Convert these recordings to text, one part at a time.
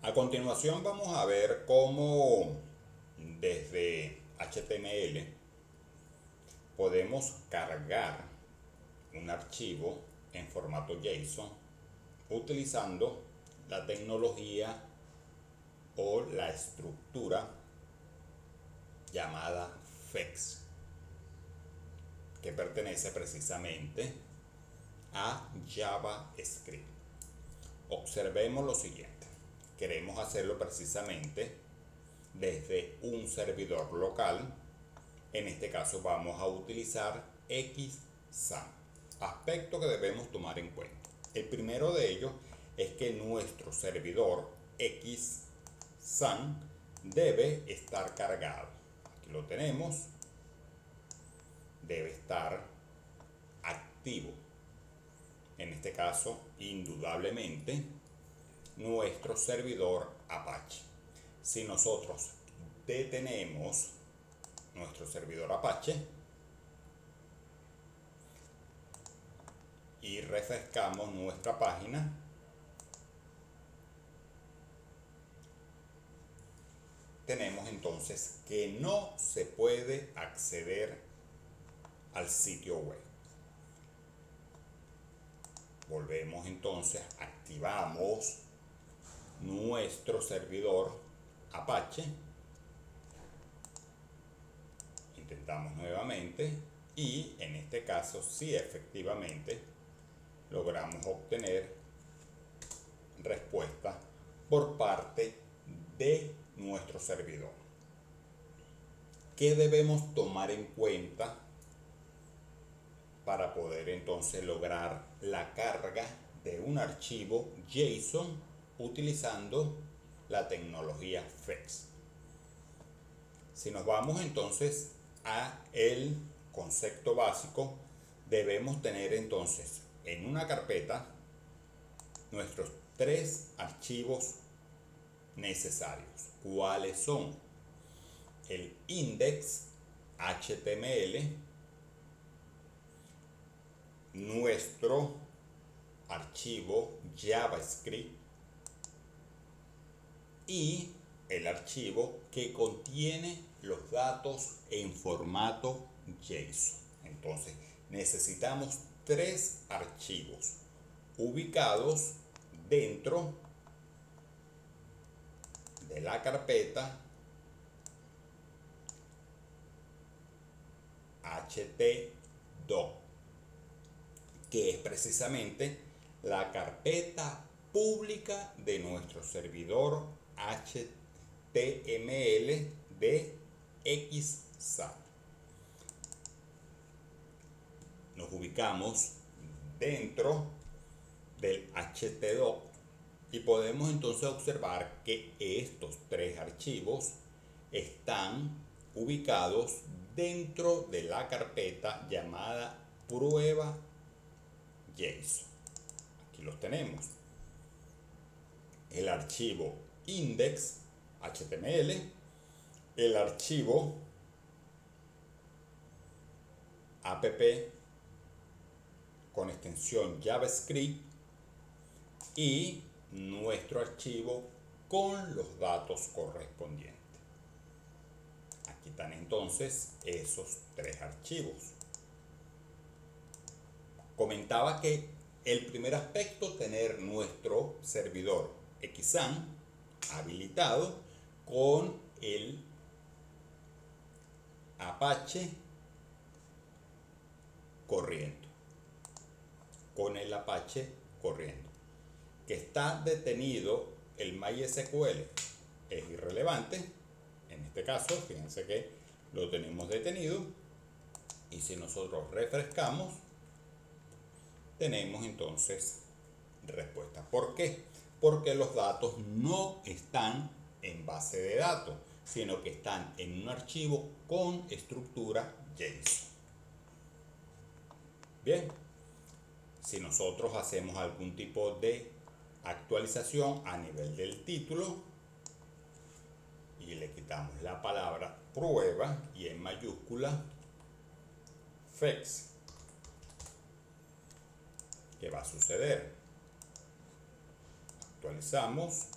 A continuación vamos a ver cómo desde HTML podemos cargar un archivo en formato JSON utilizando la tecnología o la estructura llamada FEX, que pertenece precisamente a JavaScript. Observemos lo siguiente. Queremos hacerlo precisamente desde un servidor local. En este caso vamos a utilizar XSAN. Aspecto que debemos tomar en cuenta. El primero de ellos es que nuestro servidor XSAN debe estar cargado. Aquí lo tenemos. Debe estar activo. En este caso, indudablemente, nuestro servidor Apache. Si nosotros detenemos nuestro servidor Apache y refrescamos nuestra página, tenemos entonces que no se puede acceder al sitio web. Volvemos entonces, activamos nuestro servidor Apache, intentamos nuevamente y en este caso sí, efectivamente logramos obtener respuesta por parte de nuestro servidor. ¿Qué debemos tomar en cuenta para poder entonces lograr la carga de un archivo JSON utilizando la tecnología FEX? Si nos vamos entonces a el concepto básico, debemos tener entonces en una carpeta nuestros 3 archivos necesarios. ¿Cuáles son? El index HTML, nuestro archivo JavaScript y el archivo que contiene los datos en formato JSON. Entonces necesitamos 3 archivos ubicados dentro de la carpeta htdoc, que es precisamente la carpeta pública de nuestro servidor HTML de XSAN. Nos ubicamos dentro del htdoc y podemos entonces observar que estos 3 archivos están ubicados dentro de la carpeta llamada prueba JSON. Aquí los tenemos. El archivo index HTML, el archivo app con extensión JavaScript y nuestro archivo con los datos correspondientes. Aquí están entonces esos 3 archivos. Comentaba que el primer aspecto, tener nuestro servidor XSAN habilitado con el Apache corriendo. Que está detenido el MySQL es irrelevante. En este caso, fíjense que lo tenemos detenido. Y si nosotros refrescamos, tenemos entonces respuesta. ¿Por qué? Porque los datos no están en base de datos, sino que están en un archivo con estructura JSON. Bien, si nosotros hacemos algún tipo de actualización a nivel del título y le quitamos la palabra prueba y en mayúscula FEX, ¿qué va a suceder? Actualizamos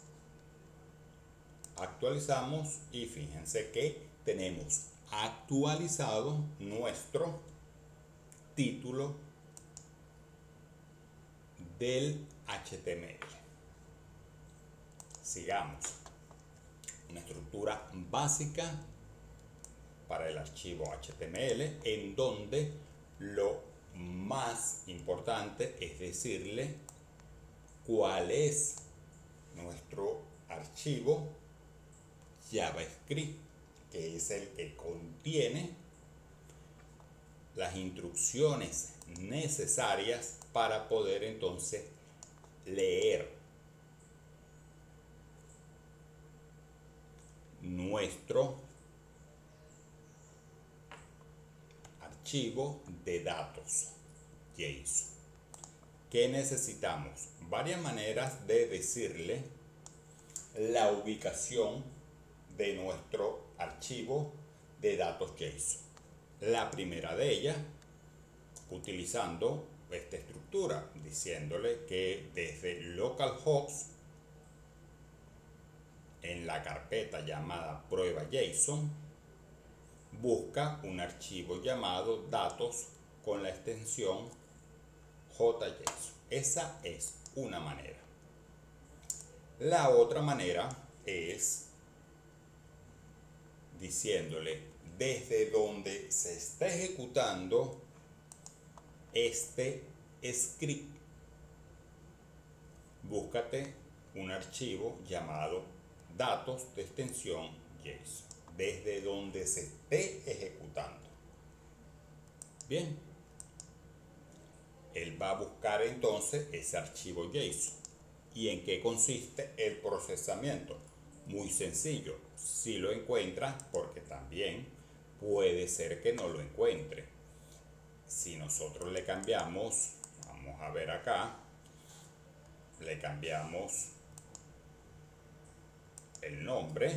actualizamos y fíjense que tenemos actualizado nuestro título del HTML. Sigamos. Una estructura básica para el archivo HTML, en donde lo más importante es decirle cuál es nuestro archivo JavaScript, que es el que contiene las instrucciones necesarias para poder entonces leer nuestro archivo de datos JSON. ¿Qué necesitamos? Varias maneras de decirle la ubicación de nuestro archivo de datos JSON. La primera de ellas, utilizando esta estructura, diciéndole que desde localhost, en la carpeta llamada prueba JSON, busca un archivo llamado datos con la extensión JSON. Esa es una manera. La otra manera es diciéndole desde donde se está ejecutando este script, búscate un archivo llamado datos de extensión JSON, desde donde se esté ejecutando. Bien, él va a buscar entonces ese archivo JSON. ¿Y en qué consiste el procesamiento? Muy sencillo. Si lo encuentra, porque también puede ser que no lo encuentre. Si nosotros le cambiamos, vamos a ver acá, le cambiamos el nombre,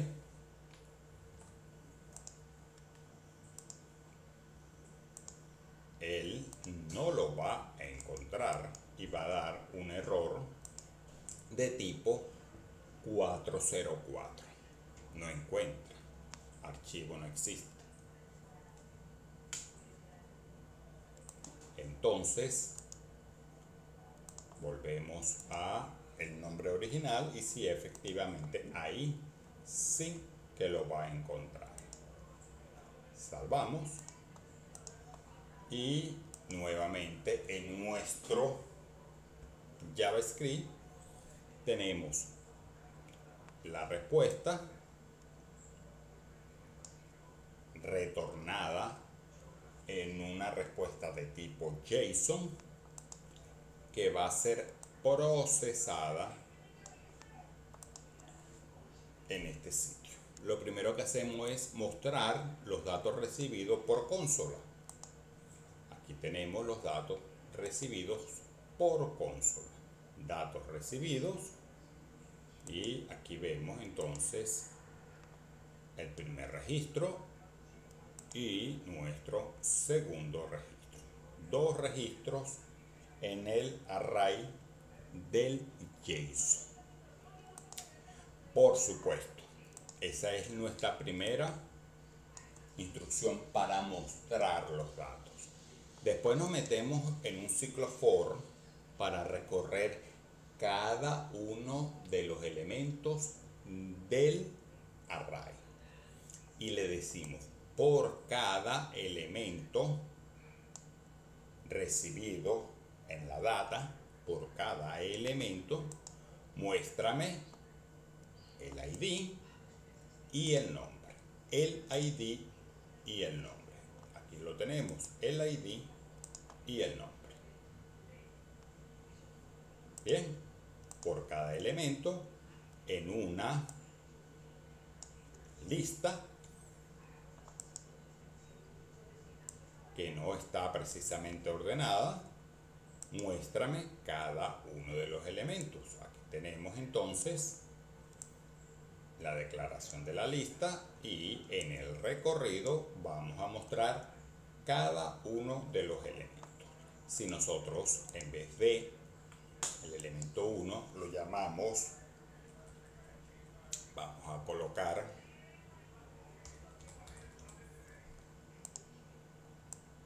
él no lo va a encontrar y va a dar un error de tipo 404. No encuentra, archivo no existe. Entonces volvemos a el nombre original y si efectivamente ahí sí que lo va a encontrar. Salvamos y nuevamente en nuestro JavaScript tenemos la respuesta retornada en una respuesta de tipo JSON que va a ser procesada en este sitio. Lo primero que hacemos es mostrar los datos recibidos por consola. Aquí tenemos los datos recibidos por consola. Datos recibidos. Y aquí vemos entonces el primer registro y nuestro segundo registro. Dos registros en el array del JSON. Por supuesto, esa es nuestra primera instrucción para mostrar los datos. Después nos metemos en un ciclo for para recorrer cada uno de los elementos del array. Y le decimos, por cada elemento recibido en la data, por cada elemento, muéstrame el ID y el nombre. El ID y el nombre. Aquí lo tenemos, el ID y el nombre. Bien, por cada elemento en una lista que no está precisamente ordenada, muéstrame cada uno de los elementos. Aquí tenemos entonces la declaración de la lista y en el recorrido vamos a mostrar cada uno de los elementos. Si nosotros en vez de el elemento 1 lo llamamos, vamos a colocar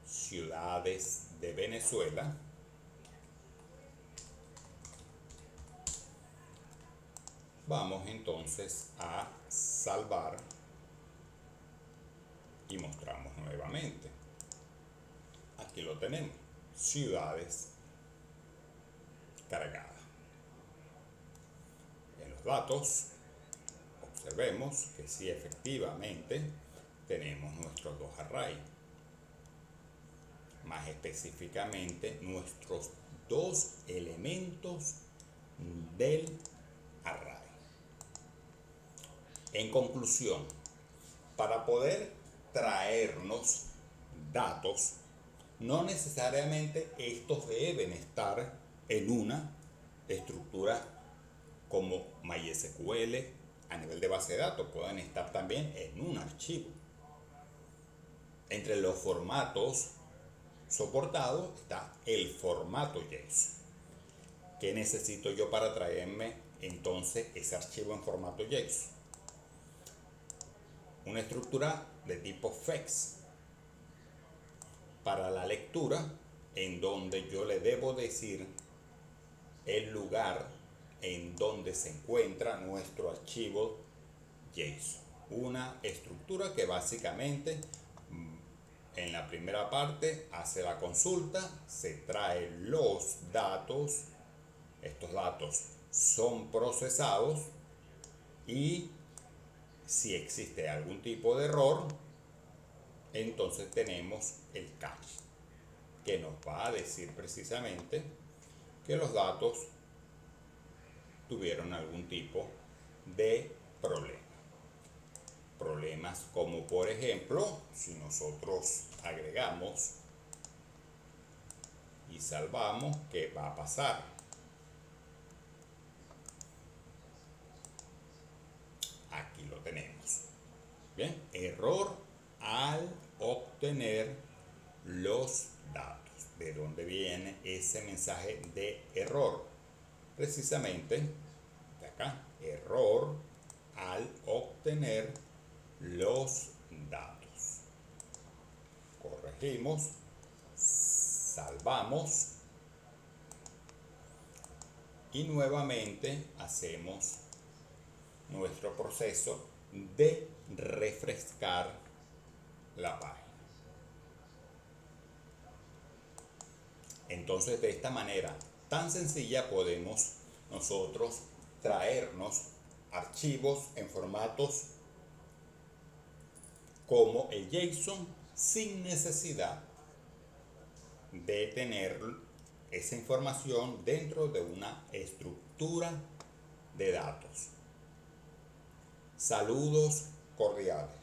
ciudades de Venezuela. Vamos entonces a salvar y mostramos nuevamente. Aquí lo tenemos, ciudades cargadas. En los datos observemos que sí, efectivamente tenemos nuestros dos arrays, más específicamente nuestros dos elementos del array. En conclusión, para poder traernos datos, no necesariamente estos deben estar en una estructura como MySQL a nivel de base de datos, pueden estar también en un archivo. Entre los formatos soportados está el formato JSON. ¿Qué necesito yo para traerme entonces ese archivo en formato JSON? Una estructura de tipo FEX para la lectura, en donde yo le debo decir el lugar en donde se encuentra nuestro archivo JSON. Una estructura que básicamente en la primera parte hace la consulta, se trae los datos, estos datos son procesados y si existe algún tipo de error, entonces tenemos el cache, que nos va a decir precisamente que los datos tuvieron algún tipo de problema. Problemas como, por ejemplo, si nosotros agregamos y salvamos, ¿qué va a pasar? Aquí lo tenemos. Bien, error al obtener los datos. ¿De dónde viene ese mensaje de error? Precisamente de acá, error al obtener los datos. Corregimos, salvamos y nuevamente hacemos nuestro proceso de refrescar la página. Entonces, de esta manera tan sencilla podemos nosotros traernos archivos en formatos como el JSON sin necesidad de tener esa información dentro de una estructura de datos. Saludos cordiales.